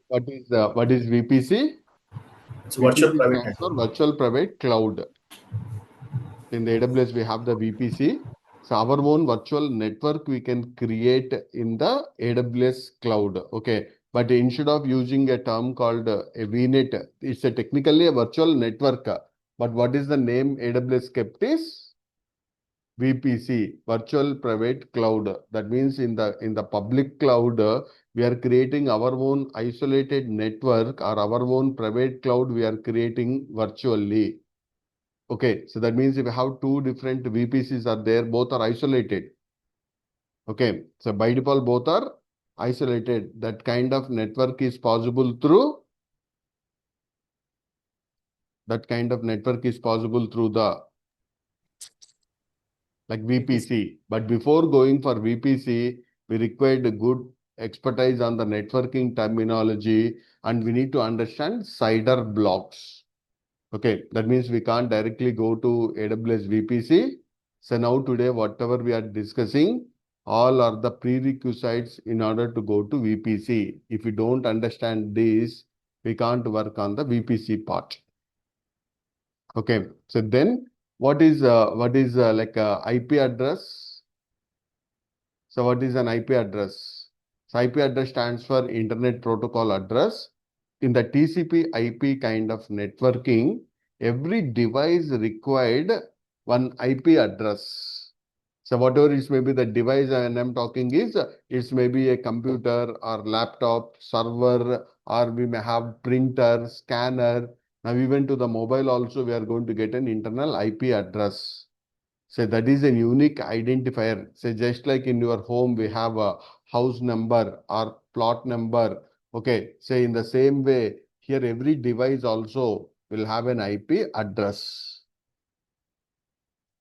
What is VPC? It's virtual VPC private stands network. for Virtual Private Cloud. In the AWS, we have the VPC. So our own virtual network we can create in the AWS cloud. Okay. But instead of using a term called a VNet, it's technically a virtual network. But what is the name AWS kept is VPC, Virtual Private Cloud. That means in the public cloud, we are creating our own isolated network or our own private cloud we are creating virtually. Okay, so that means if you have two different VPCs are there, both are isolated. Okay, so by default, both are isolated. That kind of network is possible through the like VPC. But before going for VPC, we required a good expertise on the networking terminology and we need to understand CIDR blocks. Okay, that means we can't directly go to AWS VPC. So now today, whatever we are discussing, all are the prerequisites in order to go to VPC. If you don't understand this, we can't work on the VPC part. Okay, so then what is like a IP address? So what is an IP address? So IP address stands for Internet Protocol Address. In the TCP IP kind of networking, every device required one IP address. So whatever is maybe the device and I'm talking is it's maybe a computer or laptop, server, or we may have printer, scanner. Now even to the mobile also we are going to get an internal IP address. So that is a unique identifier. So just like in your home, we have a house number or plot number. Okay. So in the same way, here every device also will have an IP address.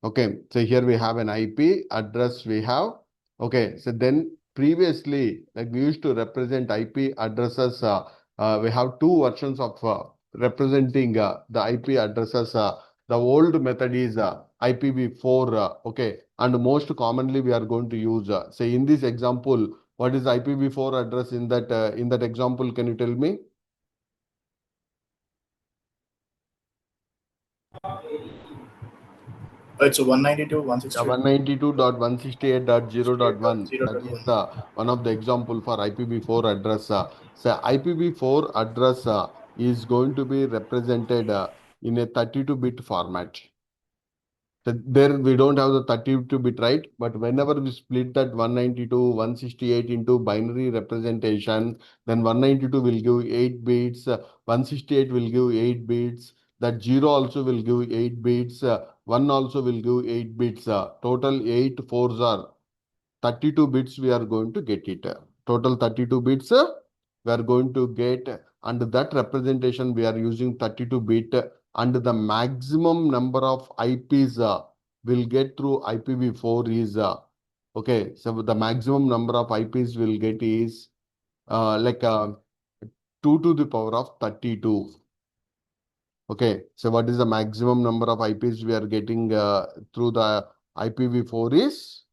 Okay. So here we have an IP address we have. Okay. So then previously, like we used to represent IP addresses. We have two versions of representing the IP addresses. The old method is IPv4. Okay. And most commonly we are going to use, say in this example, what is IPv4 address in that example? Can you tell me? It's a 192, Yeah, 168, 192.168.0.1. That is 0.1. the one of the example for IPv4 address. So IPv4 address is going to be represented in a 32-bit format. So there we don't have the 32-bit right, but whenever we split that 192, 168 into binary representation, then 192 will give 8 bits, 168 will give 8 bits, that 0 also will give 8 bits, 1 also will give 8 bits. Total 8 fours are 32 bits we are going to get it. Total 32 bits we are going to get, and that representation we are using 32-bit, and the maximum number of IPs will get through IPv4 is okay. So the maximum number of IPs will get is like 2 to the power of 32. Okay, so what is the maximum number of IPs we are getting through the IPv4 is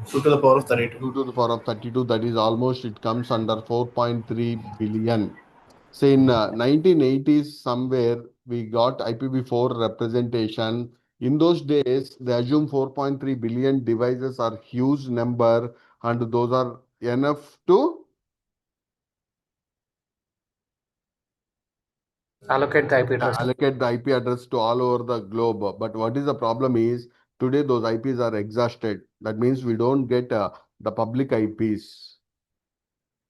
2 to the power of 32. 2 to the power of 32. That is almost, it comes under 4.3 billion. Say in 1980s, somewhere we got IPv4 representation. In those days, they assume 4.3 billion devices are huge number, and those are enough to Allocate the IP address. allocate the IP address to all over the globe. But what is the problem is today those IPs are exhausted. That means we don't get the public IPs.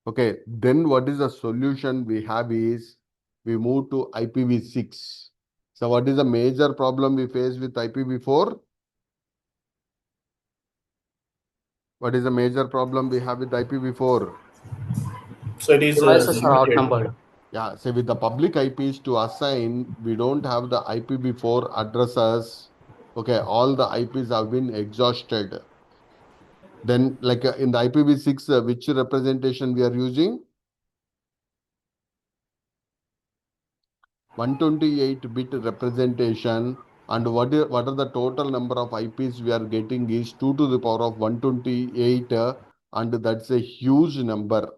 Okay, then what is the solution we have is we move to IPv6. So what is the major problem we face with IPv4? What is the major problem we have with IPv4? So it is Devices are limited. outnumbered. Yeah, so with the public IPs to assign, we don't have the IPv4 addresses. Okay, all the IPs have been exhausted. Then like in the IPv6, which representation we are using? 128-bit representation, and what are the total number of IPs we are getting is 2 to the power of 128, and that's a huge number.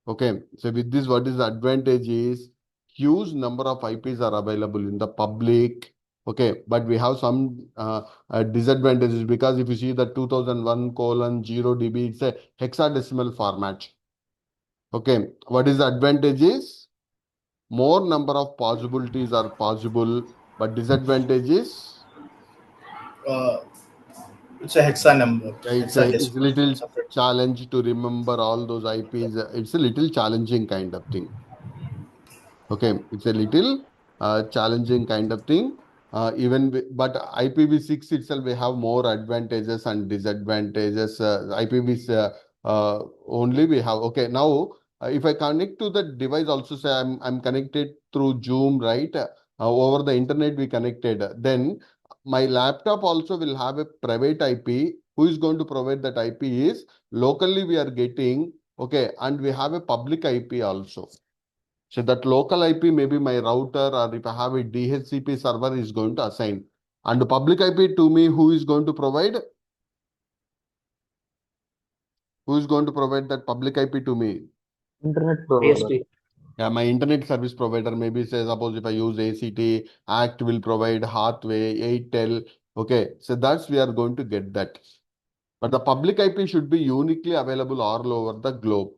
Okay, so with this, what is the advantage is huge number of IPs are available in the public. Okay, but we have some disadvantages because if you see the 2001:0 DB, it's a hexadecimal format. Okay, what is the advantage is more number of possibilities are possible, but disadvantage is Uh, it's a hexa number, it's a hexadecimal, little separate. challenge to remember all those IPs. It's a little challenging kind of thing. Okay, it's a little challenging kind of thing. But IPv6 itself, we have more advantages and disadvantages. Only we have. Okay, now if I connect to the device, also say I'm connected through Zoom, right? Over the internet we connected. Then my laptop also will have a private IP. Who is going to provide that IP is locally we are getting. Okay, and we have a public IP also. So that local IP, maybe my router or if I have a DHCP server is going to assign. And the public IP to me, who is going to provide? Who is going to provide that public IP to me? Internet provider. ISP. Yeah, my internet service provider, maybe say, suppose if I use ACT, ACT will provide Hathway, Airtel. Okay, so that's we are going to get that. But the public IP should be uniquely available all over the globe.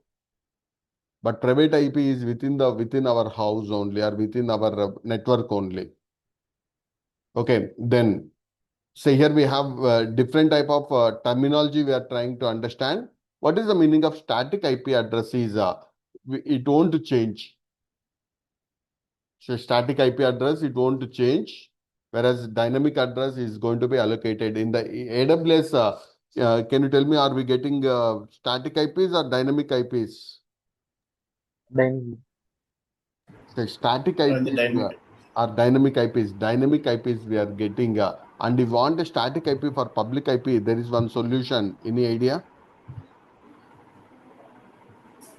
But private IP is within our house only or within our network only. Okay, then so here we have different type of terminology we are trying to understand. What is the meaning of static IP address is it won't change. So static IP address, it won't change, whereas dynamic address is going to be allocated in the AWS. Can you tell me, are we getting static IPs or dynamic IPs? Dynamic. So static The IPs dynamic. or dynamic IPs. Dynamic IPs we are getting. And if you want a static IP for public IP, there is one solution. Any idea?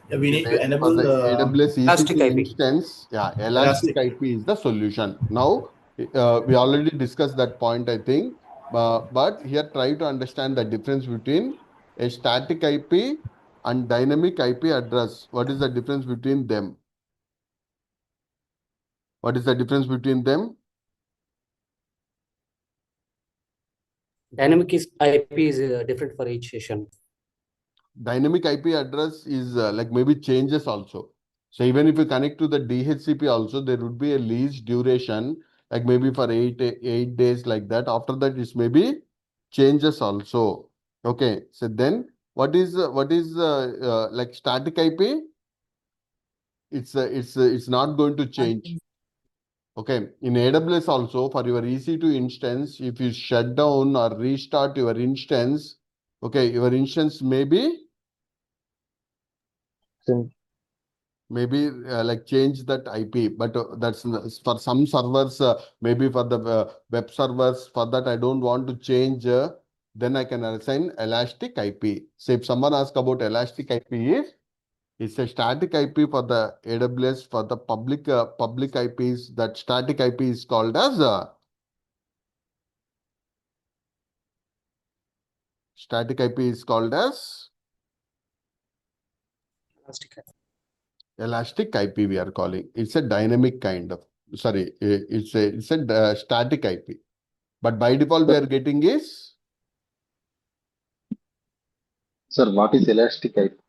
Yeah, we need to For the enable AWS Elastic EC2 IP. instance, yeah, Elastic elastic. IP is the solution. Now, we already discussed that point, I think. But here, try to understand the difference between a static IP and dynamic IP address. What is the difference between them? What is the difference between them? Dynamic IP is different for each session. Dynamic IP address is like maybe changes also. So even if you connect to the DHCP also, there would be a lease duration, like maybe for 8 days like that. After that, it maybe changes also. Okay. So then what is like static IP? It's not going to change. Okay. In AWS also, for your EC2 instance, if you shut down or restart your instance, okay, your instance may be maybe like change that IP, but that's for some servers, maybe for the web servers, for that I don't want to change, then I can assign elastic IP. So if someone asks about elastic IP, it's a static IP for the AWS, for the public IPs, that static IP is called as static IP is called as Elastic IP. elastic IP we are calling. It's a dynamic kind of, sorry, it's a static IP. But by default, we are getting is Sir, what is elastic IP?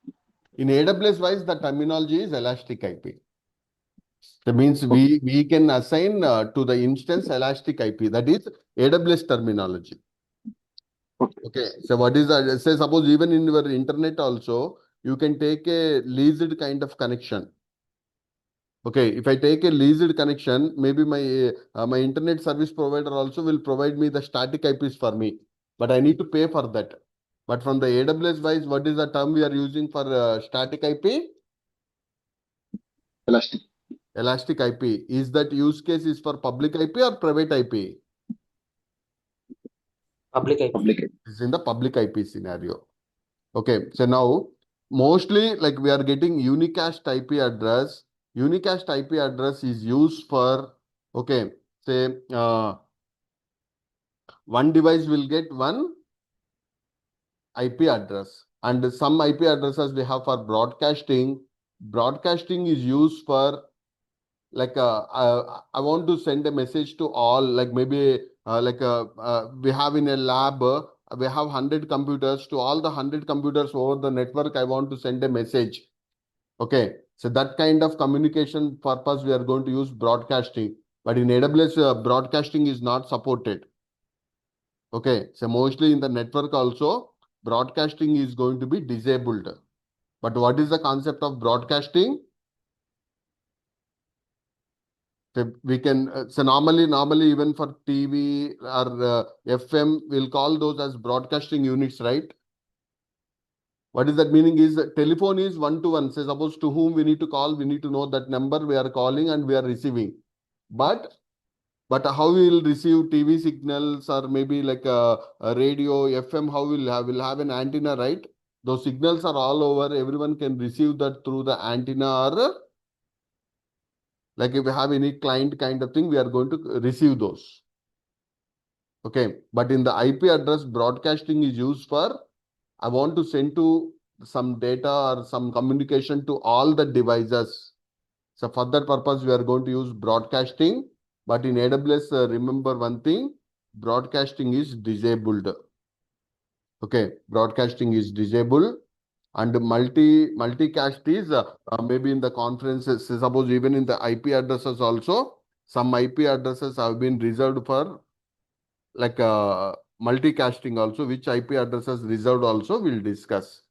in AWS wise, the terminology is elastic IP. That means we can assign to the instance elastic IP. That is AWS terminology. Okay. So what is that? Say suppose even in your internet also, you can take a leased kind of connection. Okay. If I take a leased connection, maybe my internet service provider also will provide me the static IPs for me, but I need to pay for that. But from the AWS wise, what is the term we are using for static IP? Elastic. Elastic IP. Is that use case is for public IP or private IP? Public IP. Public IP. It's in the public IP scenario. Okay. So now, mostly like we are getting unicast IP address. Unicast IP address is used for, okay, say one device will get one IP address. And some IP addresses we have for broadcasting. broadcasting is used for like I want to send a message to all, like maybe we have in a lab, we have 100 computers. To all the 100 computers over the network, I want to send a message. Okay, so that kind of communication purpose we are going to use broadcasting, but in AWS broadcasting is not supported. Okay, so mostly in the network also broadcasting is going to be disabled. But what is the concept of broadcasting? So we can, so normally even for TV or FM, we'll call those as broadcasting units, right? What is that meaning is telephone is one-to-one. Say suppose to whom we need to call, we need to know that number we are calling and we are receiving. But how we will receive TV signals or maybe like a radio, FM, how we'll have an antenna, right? Those signals are all over. Everyone can receive that through the antenna, or like if we have any client kind of thing, we are going to receive those. Okay, but in the IP address, broadcasting is used for, I want to send to some data or some communication to all the devices. So for that purpose, we are going to use broadcasting. But in AWS, remember one thing, broadcasting is disabled. Okay, broadcasting is disabled. And multicast is maybe in the conferences, suppose even in the IP addresses also, some IP addresses have been reserved for like multicasting also, which IP addresses reserved also we'll discuss.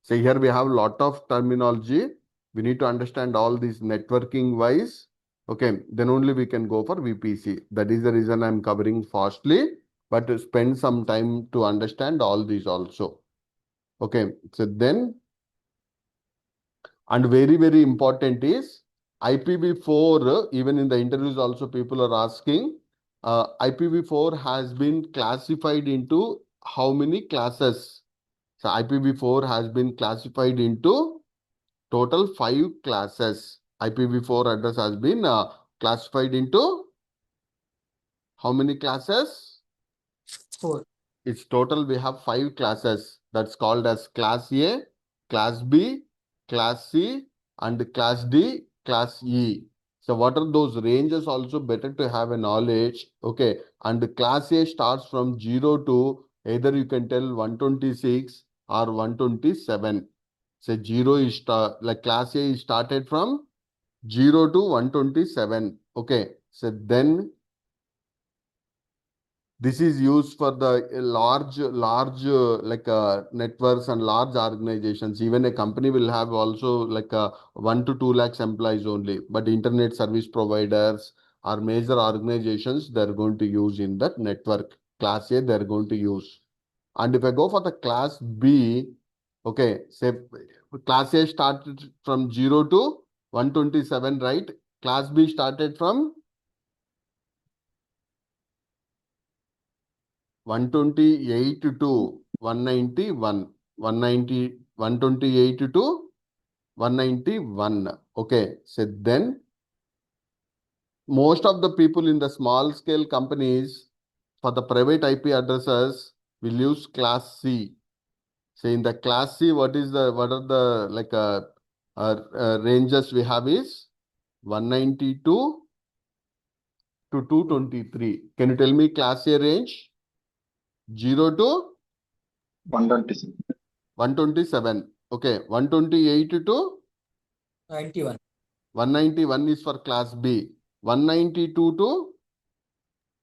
So here we have a lot of terminology. We need to understand all these networking wise. Okay, then only we can go for VPC. That is the reason I'm covering fastly, but to spend some time to understand all these also. Okay, so then, and very important is IPv4, even in the interviews also people are asking, IPv4 has been classified into how many classes? So IPv4 has been classified into total 5 classes. IPv4 address has been classified into how many classes? 4. It's total, we have 5 classes. That's called as class A, class B, class C, and class D, class E. So what are those ranges also better to have a knowledge. Okay. And the class A starts from 0 to either you can tell 126 or 127. So 0 is like class A is started from 0 to 127. Okay. So then this is used for the large networks and large organizations. Even a company will have also like 1 to 2 lakhs employees only. But internet service providers or major organizations, they're going to use in that network. Class A, they're going to use. And if I go for the class B, okay, say class A started from 0 to 127, right? Class B started from 128 to 191, 128 to 191. Okay, so then most of the people in the small scale companies for the private IP addresses will use class C. So in the class C, what are the like ranges we have is 192 to 223. Can you tell me class A range? 0 to 126. 127. Okay. 128 to 91. 191 is for class B. 192 to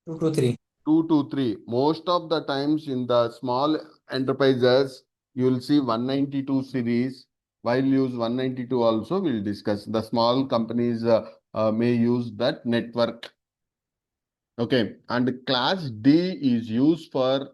223. 223. Most of the times in the small enterprises, you will see 192 series. While use 192 also, we'll discuss. The small companies may use that network. Okay. And class D is used for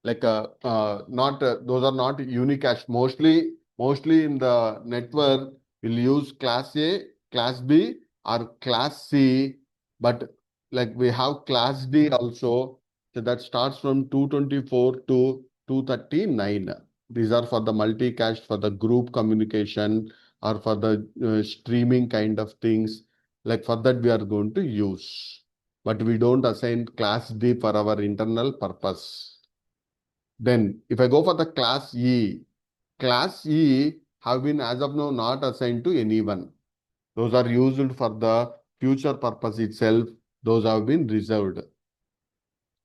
like not those are not unicast. Mostly in the network we'll use class A, class B, or class C, but like we have class D also, so that starts from 224 to 239. These are for the multicast, for the group communication, or for the streaming kind of things. Like for that we are going to use, but we don't assign class D for our internal purpose. Then if I go for the class E have been as of now not assigned to anyone. Those are used for the future purpose itself. Those have been reserved.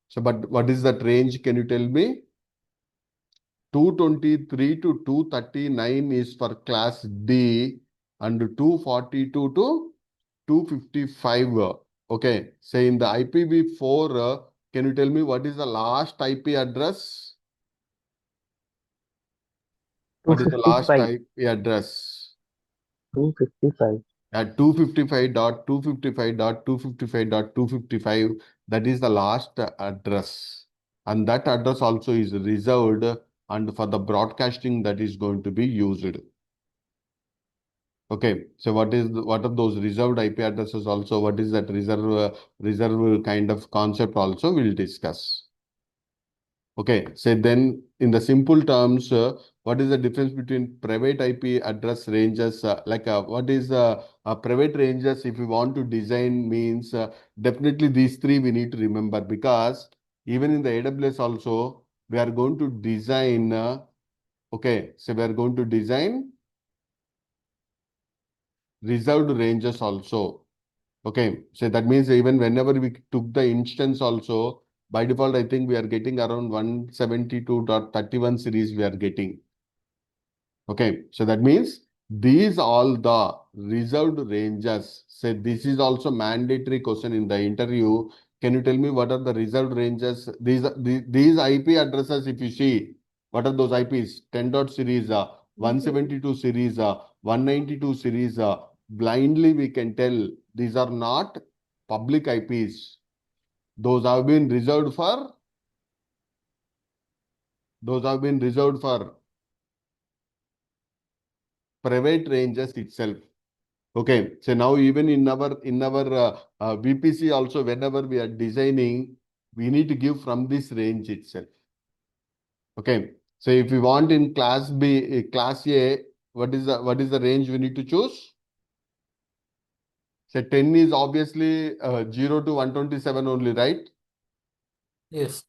So, but what is that range? Can you tell me? 223 to 239 is for class D and 242 to 255. Okay. Say in the IPv4, can you tell me what is the last IP address? What is the last 255. IP address? 255. At 255.255.255.255, that is the last address. And that address also is reserved and for the broadcasting that is going to be used. Okay, so what are those reserved IP addresses also? What is that reserve kind of concept also we'll discuss. Okay, so then in the simple terms, what is the difference between private IP address ranges? What is private ranges if we want to design means definitely these three we need to remember, because even in the AWS also we are going to design. Okay, so we are going to design reserved ranges also. Okay, so that means even whenever we took the instance also, by default, I think we are getting around 172.31 series we are getting. Okay, so that means these all the reserved ranges. Say this is also mandatory question in the interview. Can you tell me what are the reserved ranges? These IP addresses, if you see, what are those IPs? 10 dot series, 172 series, 192 series. Blindly we can tell these are not public IPs. Those have been reserved for private ranges itself. Okay, so now even in our VPC also, whenever we are designing, we need to give from this range itself. Okay, so if we want in class B, class A, what is the range we need to choose? So 10 is obviously 0 to 127 only, right? Yes.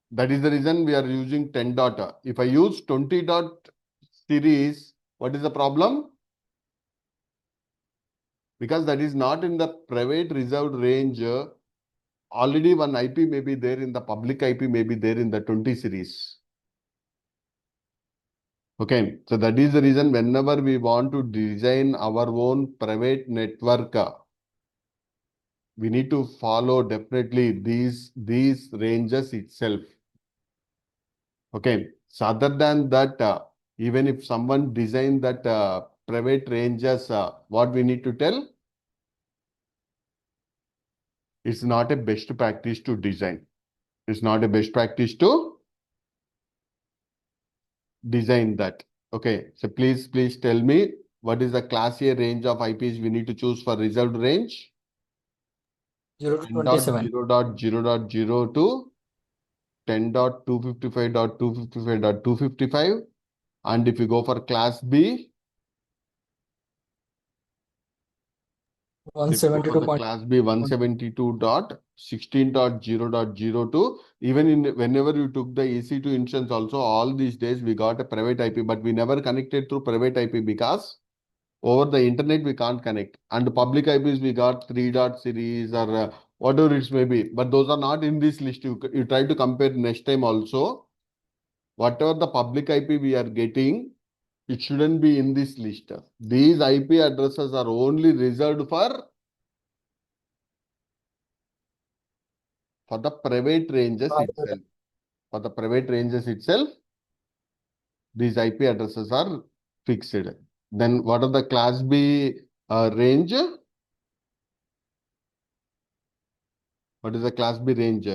That is the reason we are using 10 dot. If I use 20 dot series, what is the problem? Because that is not in the private reserved range. Already one IP may be there in the public IP, may be there in the 20 series. Okay, so that is the reason whenever we want to design our own private network, we need to follow definitely these ranges itself. Okay, so other than that, even if someone design that private ranges, what we need to tell? It's not a best practice to design. It's not a best practice to design that. Okay, so please tell me what is the class A range of IPs we need to choose for reserved range? 0 to 27. 10.0.0.0 to 10.255.255.255. And if you go for class B, if you go for the 172. class B, 172.16.0.02, even whenever you took the EC2 instance also, all these days we got a private IP, but we never connected through private IP because over the internet we can't connect. And public IPs we got 3 dot series or whatever it may be, but those are not in this list. You try to compare next time also. Whatever the public IP we are getting, it shouldn't be in this list. These IP addresses are only reserved for the private ranges itself. For the private ranges itself, these IP addresses are fixed. Then what are the class B range? What is the class B range?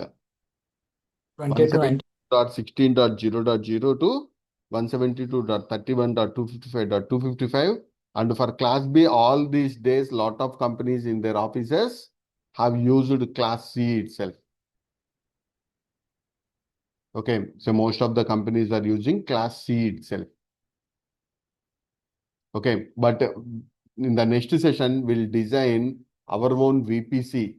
20 to 90. 172.16.0.0 to 172.31.255.255. And for class B, all these days, lot of companies in their offices have used class C itself. Okay, so most of the companies are using class C itself. Okay, but in the next session, we'll design our own VPC.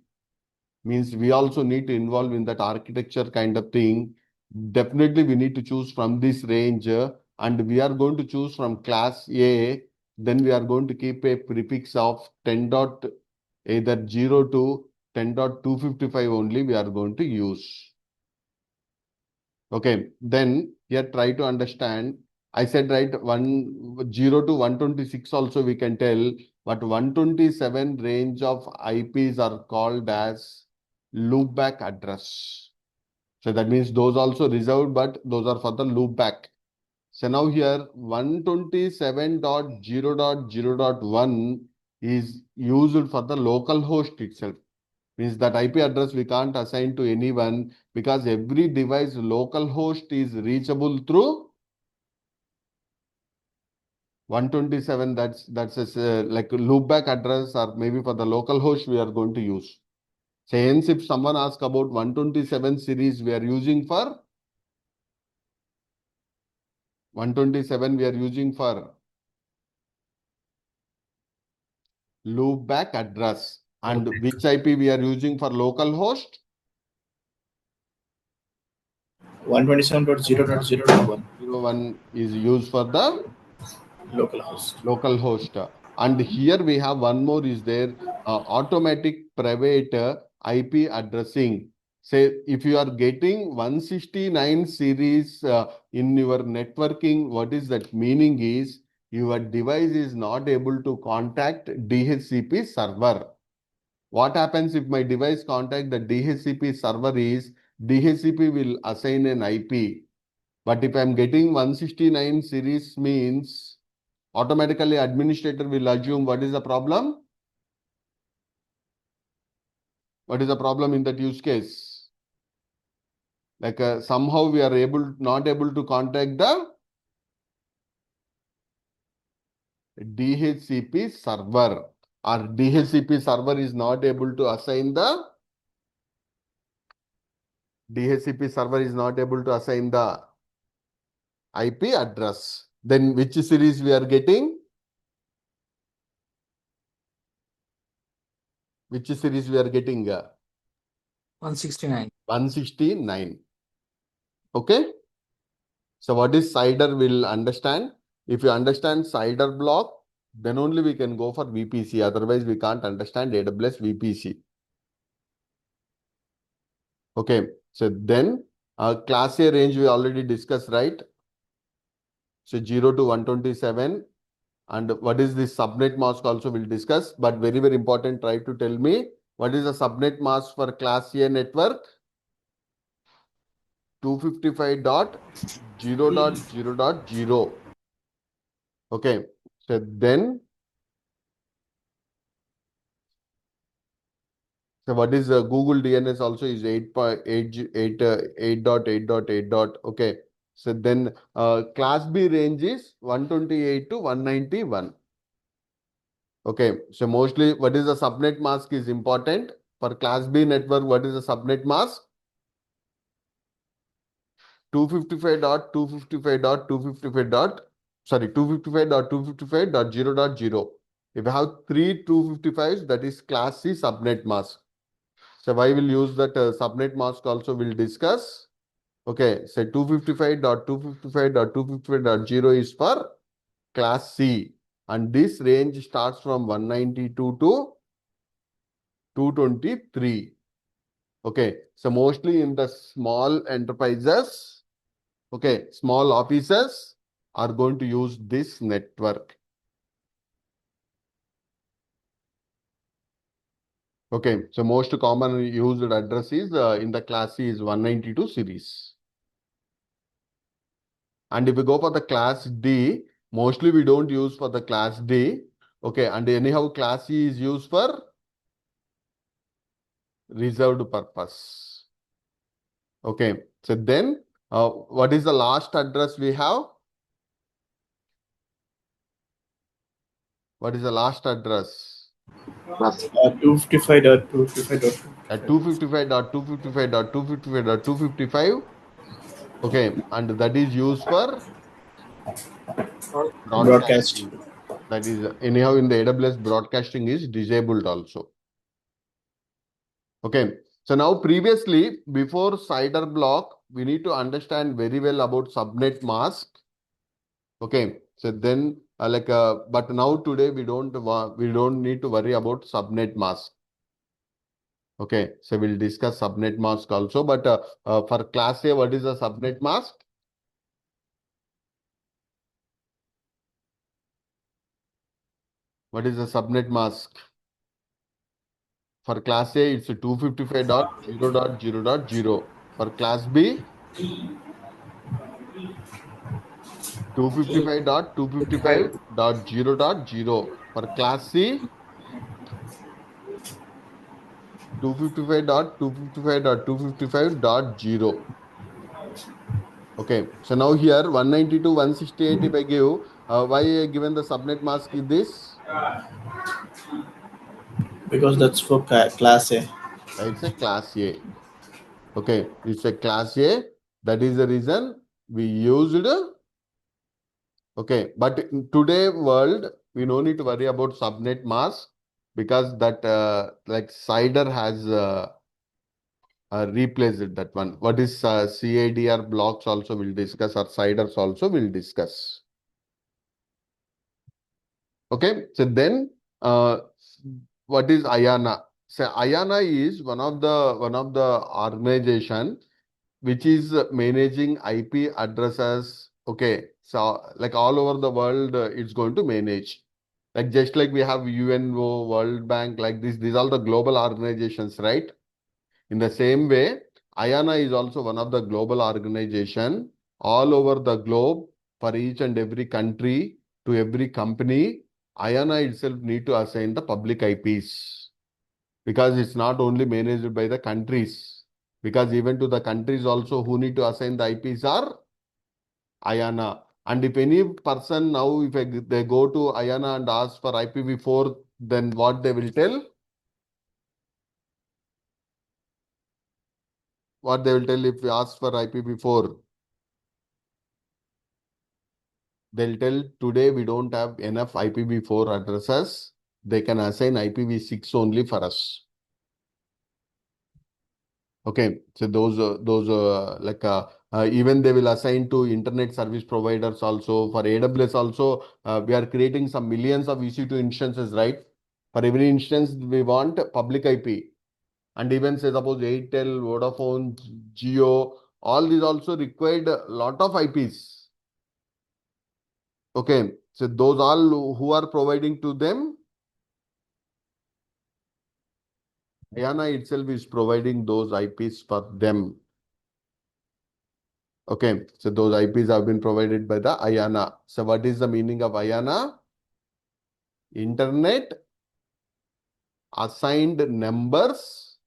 Means we also need to involve in that architecture kind of thing. Definitely, we need to choose from this range and we are going to choose from class A, then we are going to keep a prefix of 10 dot either 0 to 10.255 only we are going to use. Okay, then here try to understand. I said right 0 to 126 also we can tell, but 127 range of IPs are called as loopback address. So that means those also reserved, but those are for the loopback. So now here 127.0.0.1 is used for the local host itself. Means that IP address we can't assign to anyone because every device local host is reachable through 127. That's like a loopback address, or maybe for the local host we are going to use. So hence if someone asks about 127 series we are using for 127 we are using for loopback address, and which IP we are using for local host? 127.0.0.1 01 is used for the local local host. host. And here we have one more is there, automatic private IP addressing. Say if you are getting 169 series in your networking, what is that meaning is your device is not able to contact DHCP server. What happens if my device contact the DHCP server is DHCP will assign an IP. But if I'm getting 169 series means automatically administrator will assume what is the problem? What is the problem in that use case? Like somehow we are not able to contact the DHCP server, or DHCP server is not able to assign the DHCP server is not able to assign the IP address. Then which series we are getting? Which series we are getting? 169. 169. Okay. So what is CIDR will understand. If you understand CIDR block, then only we can go for VPC. Otherwise, we can't understand AWS VPC. Okay. So then class A range we already discussed, right? So 0 to 127. And what is this subnet mask also we'll discuss. But very, very important, try to tell me what is the subnet mask for class A network? 255.0.0.0. Okay. So then, so what is Google DNS also is 8.8.8.8. Okay. So then class B range is 128 to 191. Okay. So mostly what is the subnet mask is important. For class B network, what is the subnet mask? 255.255.255. Sorry, 255.255.0.0. If you have three 255s, that is class C subnet mask. So why will use that subnet mask also we'll discuss. Okay, so 255.255.255.0 is for class C, and this range starts from 192 to 223. Okay, so mostly in the small enterprises, okay, small offices are going to use this network. Okay, so most common used address is in the class C is 192 series. And if we go for the class D, mostly we don't use for the class D. Okay, and anyhow class C is used for reserved purpose. Okay, so then what is the last address we have? What is the last address? 255.255.255. At 255.255.255.255. Okay, and that is used for Broadcast. broadcasting. That is anyhow in the AWS broadcasting is disabled also. Okay, so now previously before CIDR block, we need to understand very well about subnet mask. Okay, so then but now today we don't need to worry about subnet mask. Okay, so we'll discuss subnet mask also. But for class A, what is the subnet mask? What is the subnet mask? For class A, it's 255.0.0.0. For class B, 255.255.0.0. For class C, 255.255.255.0. Okay, so now here 192, 168 if I give, why I given the subnet mask is this? Because that's for class A. It's a class A. Okay, it's a class A. That is the reason we used. Okay, but in today world, we no need to worry about subnet mask because that like Cider has replaced that one. What is CADR blocks also we'll discuss, or Ciders also we'll discuss. Okay, so then what is IANA? So IANA is one of the organization which is managing IP addresses. Okay, so like all over the world, it's going to manage. Like just like we have UNO, World Bank, like this, these are the global organizations, right? In the same way, IANA is also one of the global organization all over the globe for each and every country to every company. IANA itself need to assign the public IPs because it's not only managed by the countries. Because even to the countries also who need to assign the IPs are IANA. And if any person now, if they go to IANA and ask for IPv4, then what they will tell? What they will tell if we ask for IPv4? They'll tell today we don't have enough IPv4 addresses. They can assign IPv6 only for us. Okay, so even they will assign to internet service providers also. For AWS also, we are creating some millions of EC2 instances, right? For every instance, we want public IP. And even say suppose Airtel, Vodafone, Jio, all these also required a lot of IPs. Okay, so those all who are providing to them, IANA itself is providing those IPs for them. Okay, so those IPs have been provided by the IANA. So what is the meaning of IANA? Internet Assigned Numbers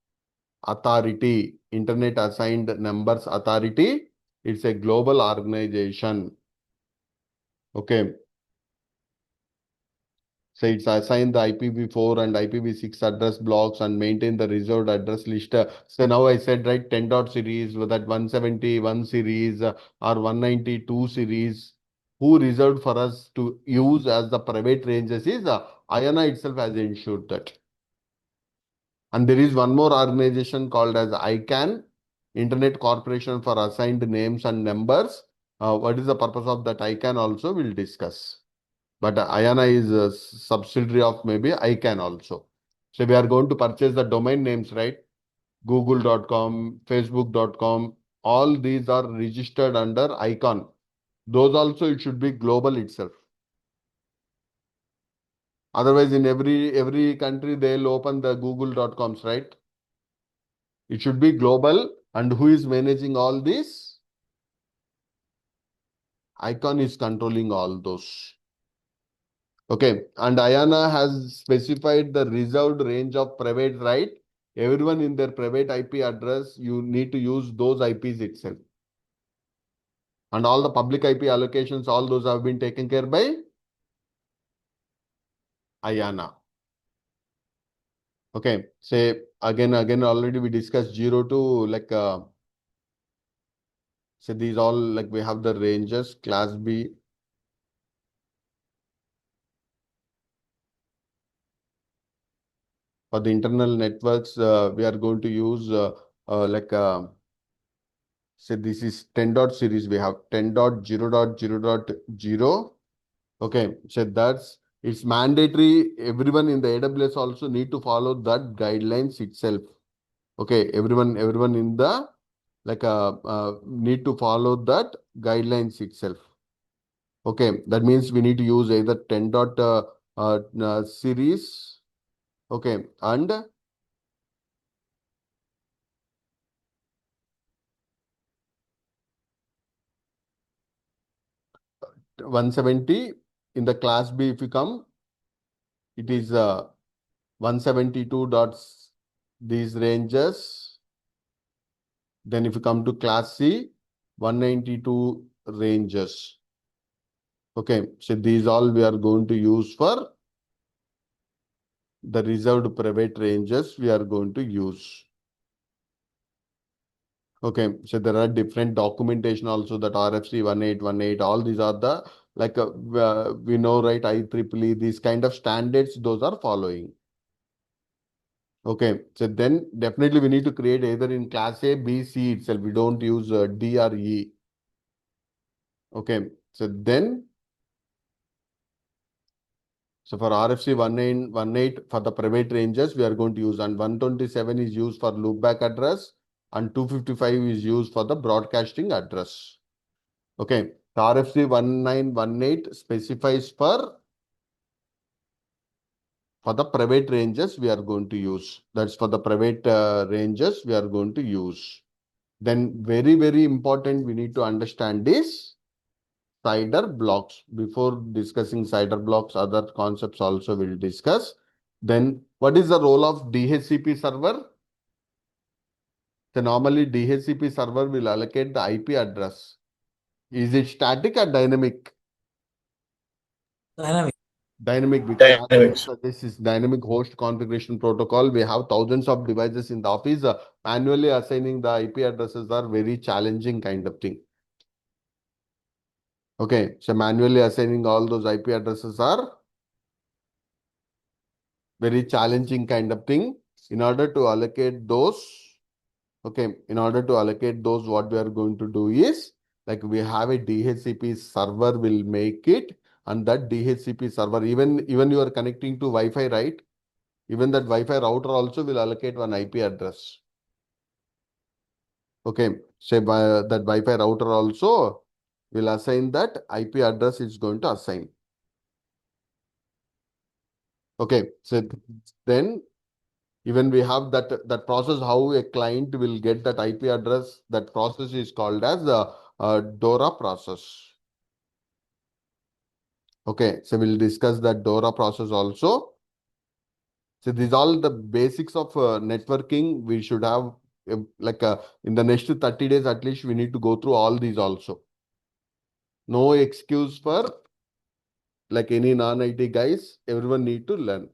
Authority. Internet Assigned Numbers Authority. It's a global organization. Okay. So it's assigned the IPv4 and IPv6 address blocks and maintain the reserved address list. So now I said, right, 10 dot series with that 171 series or 192 series, who reserved for us to use as the private ranges is IANA itself has ensured that. And there is one more organization called as ICANN, Internet Corporation for Assigned Names and Numbers. What is the purpose of that ICANN also we'll discuss. But IANA is a subsidiary of maybe ICANN also. So we are going to purchase the domain names, right? Google.com, Facebook.com, all these are registered under ICANN. Those also it should be global itself. Otherwise, in every country, they'll open the Google.coms, right? It should be global. And who is managing all this? ICANN is controlling all those. Okay, and IANA has specified the reserved range of private right. Everyone in their private IP address, you need to use those IPs itself. And all the public IP allocations, all those have been taken care by IANA. Okay, say again, already we discussed 0 to so these all like we have the ranges, class B. For the internal networks, we are going to use So this is 10 dot series. We have 10.0.0.0. Okay, so it's mandatory. Everyone in the AWS also need to follow that guidelines itself. Okay, everyone in the need to follow that guidelines itself. Okay, that means we need to use either 10 dot series. Okay, and 170 in the class B. If you come, it is 172 dots, these ranges. Then if you come to class C, 192 ranges. Okay, so these all we are going to use for the reserved private ranges we are going to use. Okay, so there are different documentation also, that RFC 1818, all these are the we know, right? IEEE, these kind of standards, those are following. Okay, so then definitely we need to create either in class A, B, C itself. We don't use D or E. Okay, so then, so for RFC 1918 for the private ranges, we are going to use, and 127 is used for loopback address, and 255 is used for the broadcasting address. Okay, the RFC 1918 specifies for the private ranges we are going to use. That's for the private ranges we are going to use. Then very, very important, we need to understand is CIDR blocks. Before discussing CIDR blocks, other concepts also we'll discuss. Then what is the role of DHCP server? So normally DHCP server will allocate the IP address. Is it static or dynamic? Dynamic. Dynamic, because as Dynamics. this is dynamic host configuration protocol. We have thousands of devices in the office. Manually assigning the IP addresses are very challenging kind of thing. Okay, so manually assigning all those IP addresses are very challenging kind of thing. In order to allocate those, okay, in order to allocate those, what we are going to do is, like, we have a DHCP server will make it, and that DHCP server, even you are connecting to Wi-Fi, right? Even that Wi-Fi router also will allocate one IP address. Okay, say that Wi-Fi router also will assign that IP address is going to assign. Okay, so then even we have that process, how a client will get that IP address, that process is called as the DORA process. Okay, so we'll discuss that DORA process also. So these all the basics of networking we should have, in the next 30 days at least we need to go through all these also. No excuse for like any non-IT guys, everyone need to learn.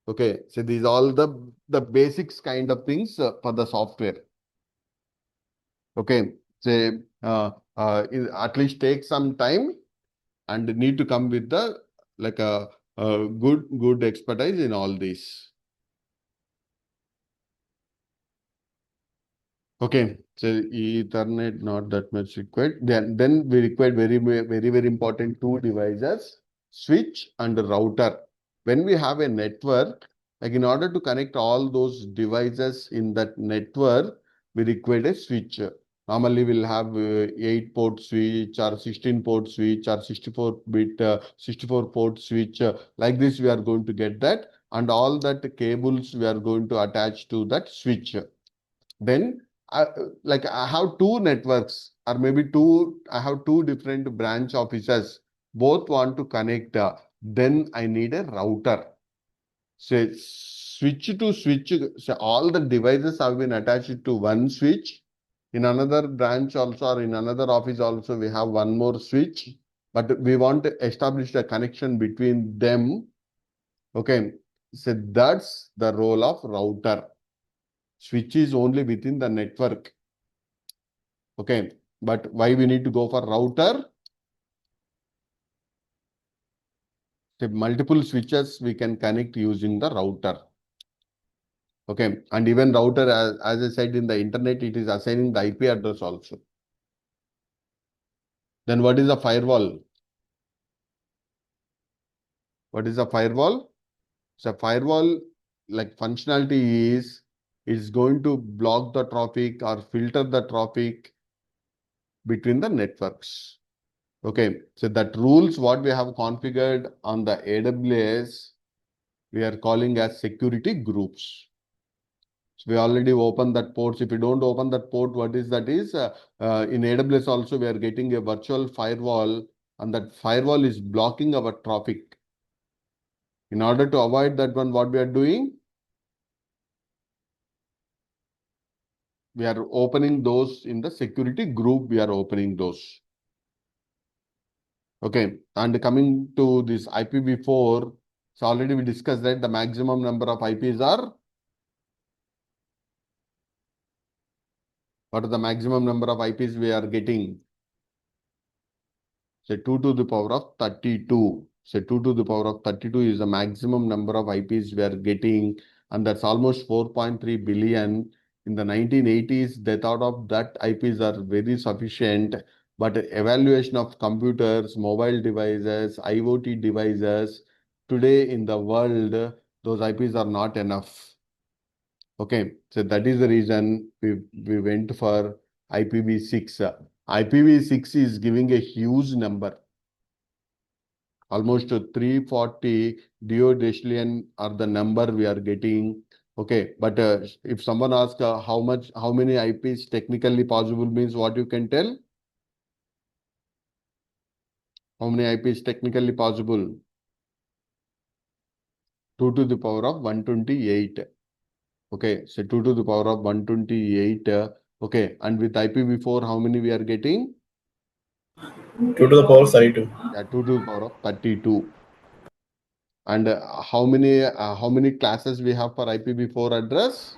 Okay, so these all the basics kind of things for the software. Okay, so at least take some time and need to come with the a good expertise in all this. Okay, so Ethernet not that much required. Then we require very important two devices, switch and router. When we have a network, like in order to connect all those devices in that network, we require a switch. Normally we'll have 8 port switch or 16 port switch or 64 port switch. Like this we are going to get that, and all that cables we are going to attach to that switch. Then I have two networks, or maybe I have two different branch offices, both want to connect. Then I need a router. So switch to switch, so all the devices have been attached to one switch. In another branch also, or in another office also, we have one more switch, but we want to establish a connection between them. Okay, so that's the role of router. Switch is only within the network. Okay, but why we need to go for router? The multiple switches we can connect using the router. Okay, and even router, as I said, in the internet, it is assigning the IP address also. Then what is a firewall? What is a firewall? So firewall, like functionality is going to block the traffic or filter the traffic between the networks. Okay, so that rules what we have configured on the AWS, we are calling as security groups. So we already opened that ports. If you don't open that port, what is that is, in AWS also we are getting a virtual firewall, and that firewall is blocking our traffic. In order to avoid that one, what we are doing? We are opening those in the security group, we are opening those. Okay, and coming to this IPv4, so already we discussed that the maximum number of IPs are, what are the maximum number of IPs we are getting? So 2 to the power of 32. So 2 to the power of 32 is the maximum number of IPs we are getting, and that's almost 4.3 billion. In the 1980s, they thought of that IPs are very sufficient, but evaluation of computers, mobile devices, IoT devices, today in the world, those IPs are not enough. Okay, so that is the reason we went for IPv6. IPv6 is giving a huge number. Almost 340 duodecillion are the number we are getting. Okay, but if someone asks how many IPs technically possible means, what you can tell? How many IPs technically possible? 2 to the power of 128. Okay, so 2 to the power of 128. Okay, and with IPv4, how many we are getting? 2 to the power 32. Yeah, 2 to the power of 32. And how many classes we have for IPv4 address?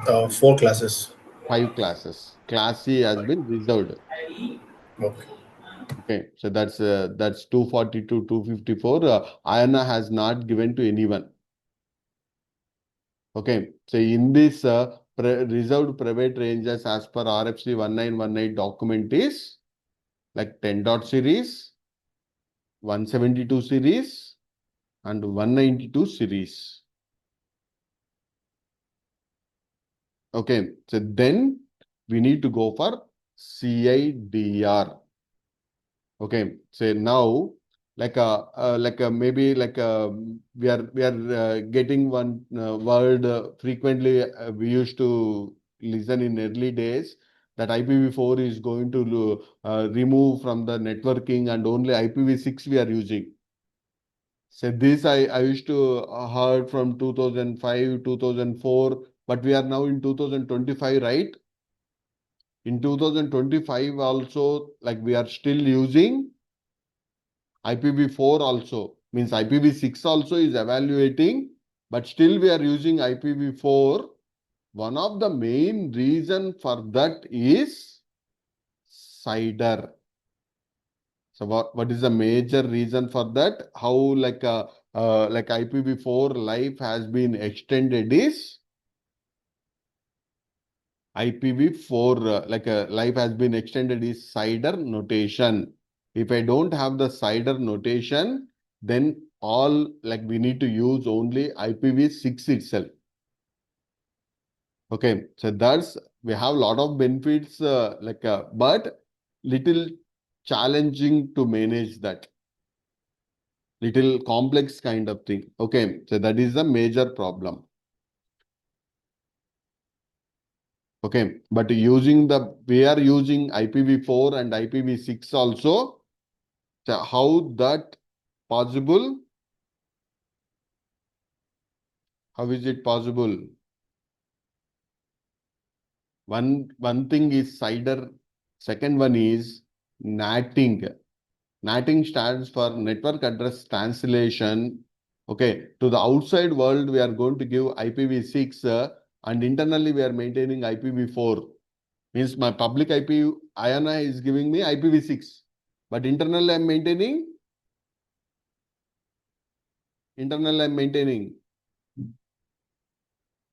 4 classes. 5 classes. Class C has been reserved. Okay. Okay, so that's 240 to 254. IANA has not given to anyone. Okay, so in this reserved private ranges as per RFC 1918 document is like 10 dot series, 172 series, and 192 series. Okay, so then we need to go for CIDR. Okay, so now maybe we are getting one word frequently we used to listen in early days, that IPv4 is going to remove from the networking and only IPv6 we are using. So this I used to heard from 2005, 2004, but we are now in 2025, right? In 2025 also, like we are still using IPv4 also, means IPv6 also is evaluating, but still we are using IPv4. One of the main reason for that is CIDR. So what is the major reason for that? How like IPv4 life has been extended is IPv4 life has been extended is CIDR notation. If I don't have the CIDR notation, then all like we need to use only IPv6 itself. Okay, so that's we have a lot of benefits but little challenging to manage that. Little complex kind of thing. Okay, so that is the major problem. Okay, but we are using IPv4 and IPv6 also. So how that possible? How is it possible? One thing is CIDR. Second one is NATing. NATing stands for Network Address Translation. Okay, to the outside world, we are going to give IPv6 and internally we are maintaining IPv4. Means my public IP IANA is giving me IPv6, but internally I'm maintaining.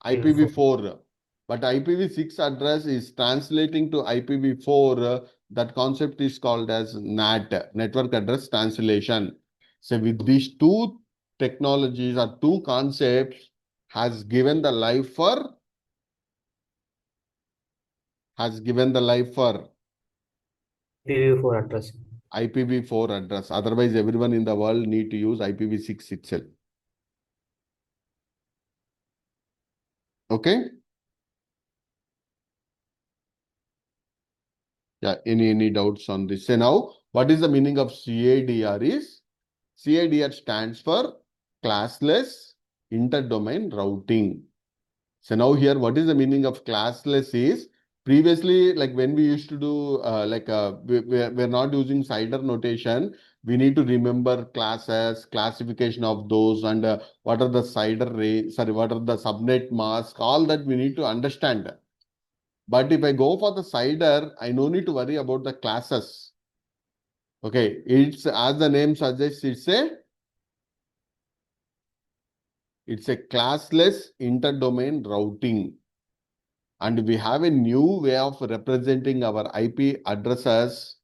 IPv4. But IPv6 address is translating to IPv4. That concept is called as NAT, Network Address Translation. So with these two technologies or two concepts has given the life for IPv4 address. IPv4 address. Otherwise, everyone in the world need to use IPv6 itself. Okay? Yeah, any doubts on this? So now, what is the meaning of CADR is? CADR stands for classless interdomain routing. So now here, what is the meaning of classless is, previously, like when we used to do, we're not using CIDR notation, we need to remember classes, classification of those, and what are the what are the subnet mask, all that we need to understand. But if I go for the CIDR, I no need to worry about the classes. Okay, it's as the name suggests, it's a classless interdomain routing. And we have a new way of representing our IP addresses.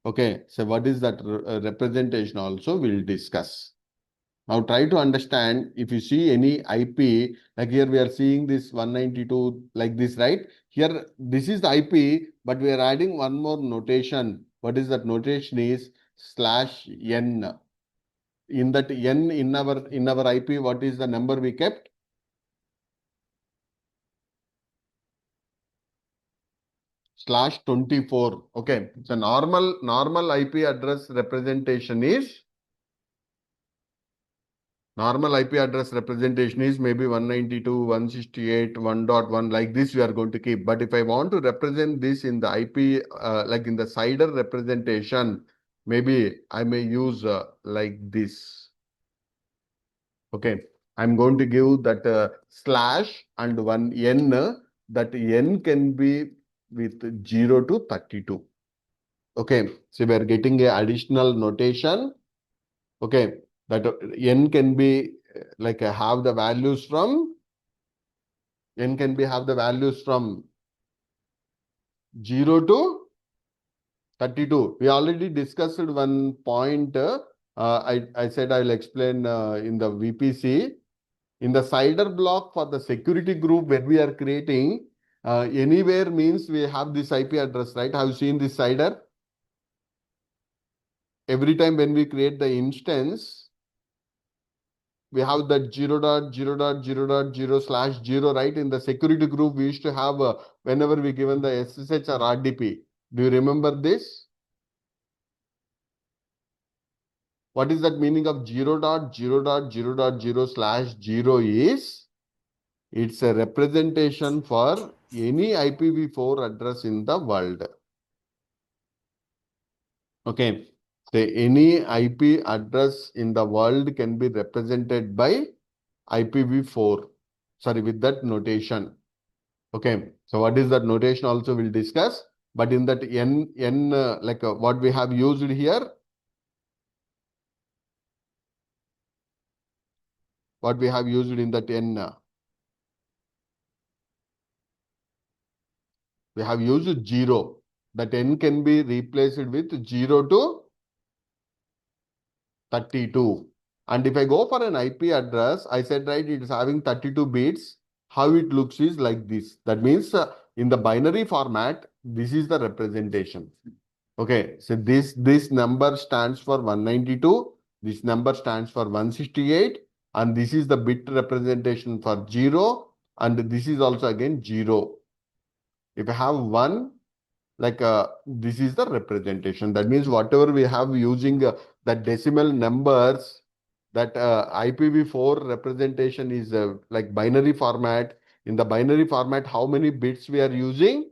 Okay, so what is that representation also we'll discuss. Now try to understand, if you see any IP, like here we are seeing this 192 like this, right? Here, this is the IP, but we are adding one more notation. What is that notation is /n. In that n in our IP, what is the number we kept? /24. Okay, so normal IP address representation is maybe 192, 168, 1.1, like this we are going to keep. But if I want to represent this in the IP, like in the CIDR representation, maybe I may use like this. Okay, I'm going to give that slash and one n. That n can be with 0 to 32. Okay, so we are getting a additional notation. Okay, that n can be like have the values from 0 to 32. We already discussed one point. I said I'll explain in the VPC. In the CIDR block for the security group, when we are creating, anywhere means we have this IP address, right? Have you seen this CIDR? Every time when we create the instance, we have that 0.0.0.0/0, right? In the security group, we used to have whenever we given the SSH or RDP. Do you remember this? What is that meaning of 0.0.0.0/0 is? It's a representation for any IPv4 address in the world. Okay. So any IP address in the world can be represented by IPv4. Sorry, with that notation. Okay. So what is that notation also we'll discuss. But in that what we have used here, what we have used in that n, we have used 0. That n can be replaced with 0 to 32. And if I go for an IP address, I said, right, it is having 32 bits. How it looks is like this. That means in the binary format, this is the representation. Okay, so this number stands for 192. This number stands for 168. And this is the bit representation for 0. And this is also again 0. If I have 1, this is the representation. That means whatever we have using the decimal numbers, that IPv4 representation is like binary format. In the binary format, how many bits we are using?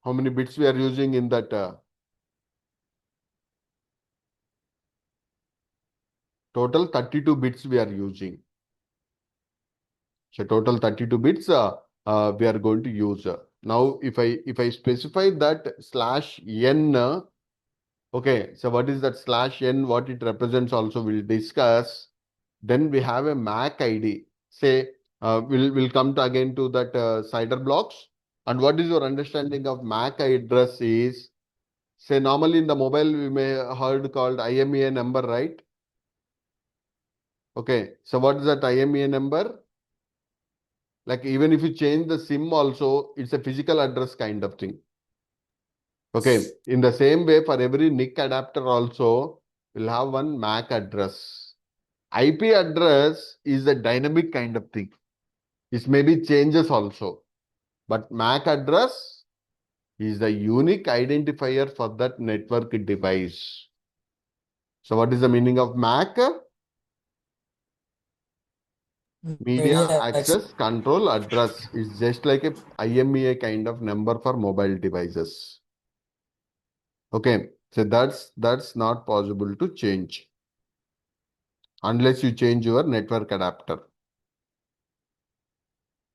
How many bits we are using in that? Total 32 bits we are using. So total 32 bits we are going to use. Now, if I specify that /n, okay, so what is that /n? What it represents also we'll discuss. Then we have a MAC ID. say, we'll come to again to that CIDR blocks. And what is your understanding of MAC address is, say normally in the mobile we may heard called IMEI number, right? Okay, so what is that IMEI number? Like even if you change the SIM also, it's a physical address kind of thing. Okay, in the same way for every NIC adapter also, we'll have one MAC address. IP address is a dynamic kind of thing. It may be changes also. But MAC address is the unique identifier for that network device. So what is the meaning of MAC? Media Access Control Address is just like a IMEI kind of number for mobile devices. Okay, so that's not possible to change unless you change your network adapter.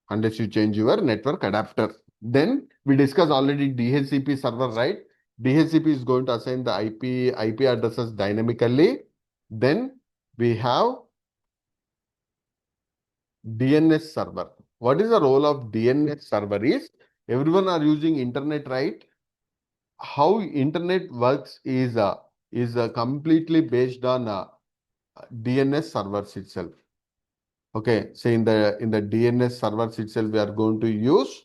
Unless you change your network adapter. Then we discussed already DHCP server, right? DHCP is going to assign the IP addresses dynamically. Then we have DNS server. What is the role of DNS server is, everyone are using internet, right? How internet works is completely based on DNS servers itself. Okay, so in the DNS servers itself, we are going to use.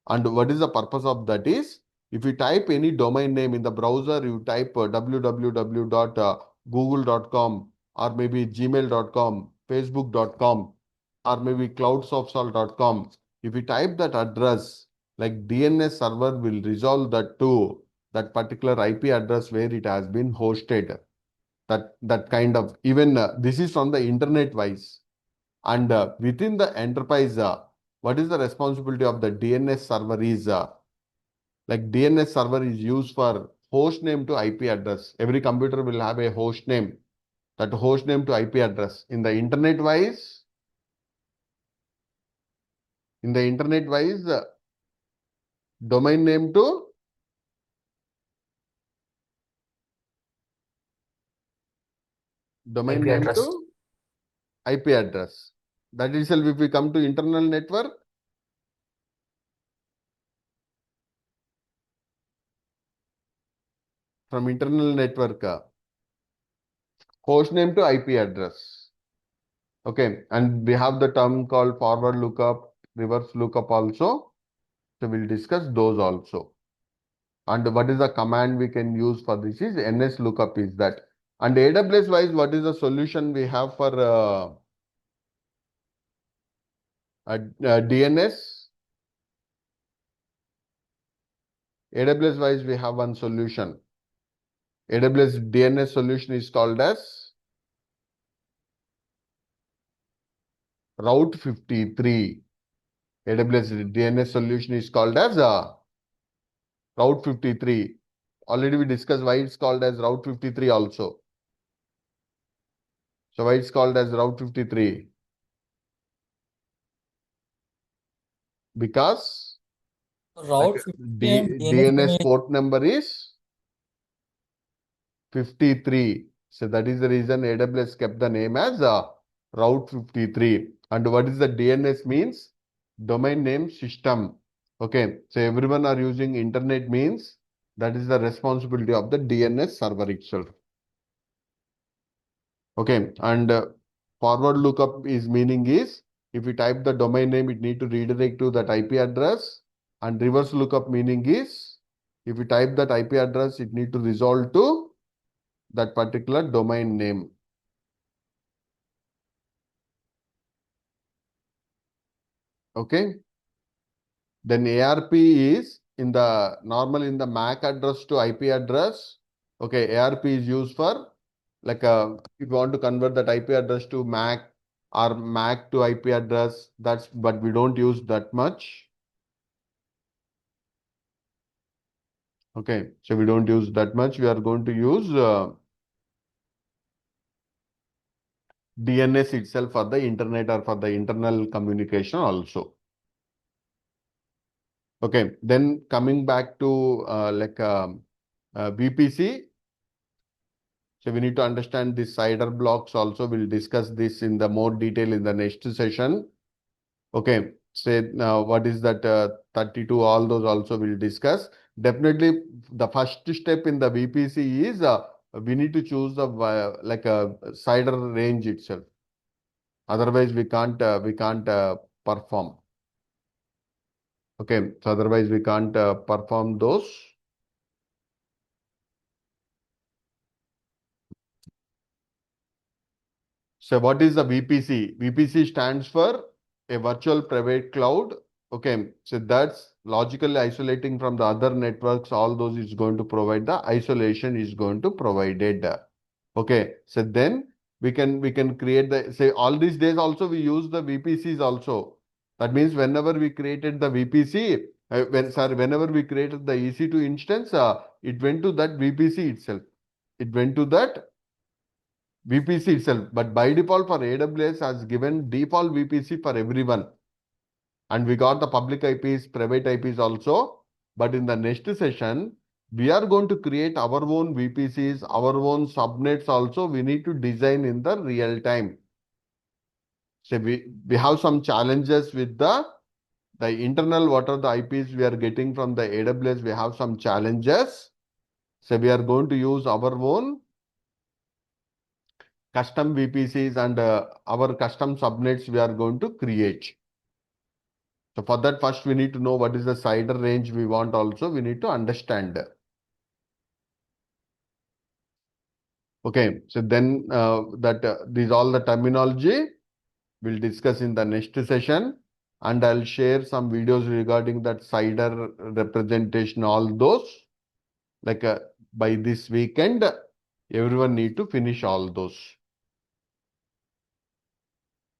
And what is the purpose of that is, if you type any domain name in the browser, you type www.google.com or maybe gmail.com, facebook.com, or maybe cloudsoft.com. If you type that address, like DNS server will resolve that to that particular IP address where it has been hosted. That kind of, even this is from the internet wise. And within the enterprise, what is the responsibility of the DNS server is, like DNS server is used for host name to IP address. Every computer will have a host name. That host name to IP address. In the internet wise, domain name to IP address. IP address. That itself, if we come to internal network, from internal network, host name to IP address. Okay, and we have the term called forward lookup, reverse lookup also. So we'll discuss those also. And what is the command we can use for this is NS lookup is that. And AWS wise, what is the solution we have for DNS? AWS wise, we have one solution. AWS DNS solution is called as Route 53. AWS DNS solution is called as Route 53. Already we discussed why it's called as Route 53 also. So why it's called as Route 53? Because Route 50 and DNS port number is 53. So that is the reason AWS kept the name as Route 53. And what is the DNS means? Domain name system. Okay. So everyone are using internet means that is the responsibility of the DNS server itself. Okay. And forward lookup is meaning is, if you type the domain name, it need to redirect to that IP address. And reverse lookup meaning is, if you type that IP address, it need to resolve to that particular domain name. Okay. Then ARP is in the MAC address to IP address. Okay. ARP is used for like if you want to convert that IP address to MAC or MAC to IP address, but we don't use that much. Okay. So we don't use that much. We are going to use DNS itself for the internet or for the internal communication also. Okay, then coming back to VPC. So we need to understand the CIDR blocks also. We'll discuss this in the more detail in the next session. Okay. Say now what is that 32, all those also we'll discuss. Definitely the first step in the VPC is we need to choose the like a CIDR range itself. Otherwise we can't perform. Okay. So otherwise we can't perform those. So what is the VPC? VPC stands for a virtual private cloud. Okay, so that's logically isolating from the other networks. All those is going to provide the isolation is going to provided. Okay, so then we can create the say all these days also we use the VPCs also. That means whenever we created the VPC, whenever we created the EC2 instance, it went to that VPC itself. It went to that VPC itself, but by default for AWS has given default VPC for everyone. And we got the public IPs, private IPs also. But in the next session, we are going to create our own VPCs, our own subnets also. We need to design in the real time. So we have some challenges with the internal, what are the IPs we are getting from the AWS. We have some challenges. So we are going to use our own custom VPCs and our custom subnets we are going to create. So for that, first we need to know what is the CIDR range we want also. We need to understand. Okay, so then these all the terminology we'll discuss in the next session, and I'll share some videos regarding that CIDR representation, all those. Like by this weekend, everyone need to finish all those.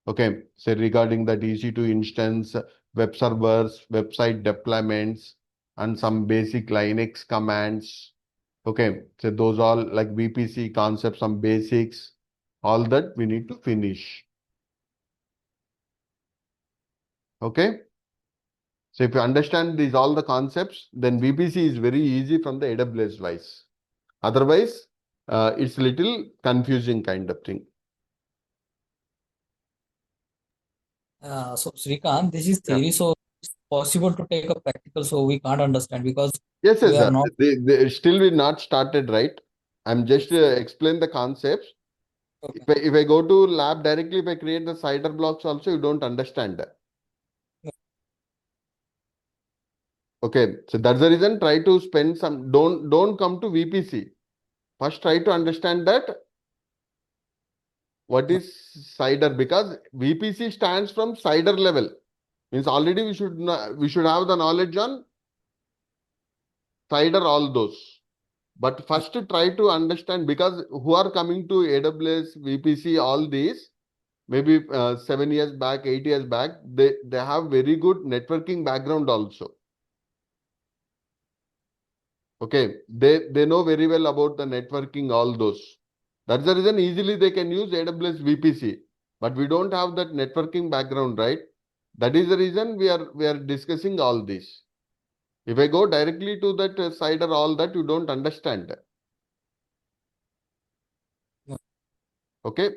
Okay, so regarding that EC2 instance, web servers, website deployments, and some basic Linux commands. Okay, so those all like VPC concepts, some basics, all that we need to finish. Okay, so if you understand these all the concepts, then VPC is very easy from the AWS wise. Otherwise, it's little confusing kind of thing. So Srikant, this is theory, so it's possible to take a practical, so we can't understand because Yes, we are sir. not. They still we not started, right? I'm just explain the concepts. Okay. If I go to lab directly, if I create the CIDR blocks also, you don't understand. Okay, so that's the reason try to spend some, don't come to VPC. First try to understand that what is CIDR, because VPC stands from CIDR level. Means already we should have the knowledge on CIDR, all those. But first try to understand, because who are coming to AWS, VPC, all these, maybe 7 years back, 8 years back, they have very good networking background also. Okay, they know very well about the networking, all those. That's the reason easily they can use AWS VPC. But we don't have that networking background, right? That is the reason we are discussing all this. If I go directly to that side or all that, you don't understand. Okay.